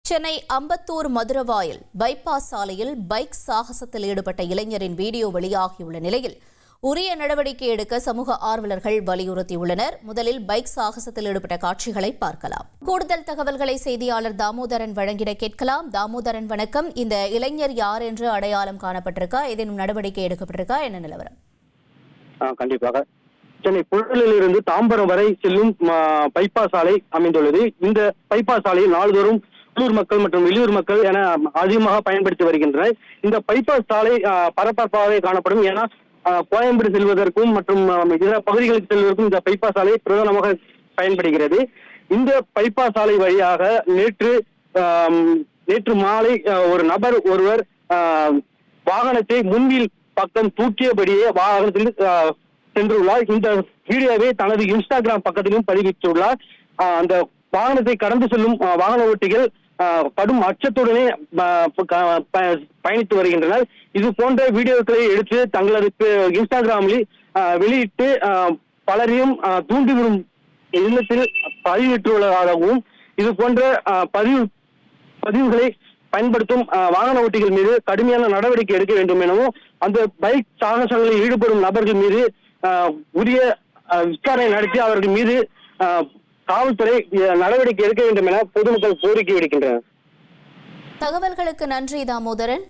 Chennai Ambattur Maduravoyal bypass சாலையில் bike சாகசத்தில் ஈடுபட்ட இளைஞரின் video வெளியாகியுள்ள நிலையில் உரிய நடவடிக்கை எடுக்க சமூக ஆர்வலர்கள் வலியுறுத்தியுள்ளனர். முதலில் பைக் சாகசத்தில் ஈடுபட்ட காட்சிகளை பார்க்கலாம். கூடுதல் தகவல்களை செய்தியாளர் தாமோதரன் வழங்கிட கேட்கலாம். தாமோதரன் வணக்கம். இந்த இளைஞர் யார் என்று அடையாளம் காணப்பட்டிருக்கா? ஏதேனும் நடவடிக்கை எடுக்கப்பட்டிருக்கா? என்ன நிலவரம்? கண்டிப்பாக சென்னை புழலில் இருந்து தாம்பரம் வரை செல்லும் பைபாஸ் சாலை அமைந்துள்ளது. இந்த பைபாஸ் சாலையில் நாள்தோறும் உள்ளூர் மக்கள் மற்றும் வெளியூர் மக்கள் என அதிகமாக பயன்படுத்தி வருகின்றனர். இந்த பைபாஸ் சாலை பரபரப்பாகவே காணப்படும். ஏன்னா கோயம்பேடு செல்வதற்கும் மற்றும் இதர பகுதிகளுக்கு செல்வதற்கும் இந்த பைபாஸ் சாலை பிரதானமாக பயன்படுகிறது. இந்த பைபாஸ் சாலை வழியாக நேற்று மாலை ஒரு நபர் ஒருவர் வாகனத்தை முன்பில் பக்கம் தூக்கியபடியே வாகனத்தில் சென்றுள்ளார். இந்த வீடியோவை தனது இன்ஸ்டாகிராம் பக்கத்திலும் பதிவிட்டுள்ளார். அந்த வாகனத்தை கடந்து செல்லும் வாகன ஓட்டிகள் கடும் அச்சத்துடனே பயணித்து வருகின்றனர். இது போன்ற வீடியோக்களை எடுத்து தங்களது இன்ஸ்டாகிராமில் வெளியிட்டு பலரையும் தூண்டிவிடும் எண்ணத்தில் பதிவிட்டுள்ளதாகவும் இது போன்ற பதிவுகளை பயன்படுத்தும் வாகன ஓட்டிகள் மீது கடுமையான நடவடிக்கை எடுக்க வேண்டும் எனவும் அந்த பைக் சாகசங்களில் ஈடுபடும் நபர்கள் மீது உரிய விசாரணை நடத்தி அவர்கள் மீது காவல்துறை நடவடிக்கை எடுக்க வேண்டும் என பொதுமக்கள் கோரிக்கை விடுக்கின்றனர். தகவல்களுக்கு நன்றி தாமோதரன்.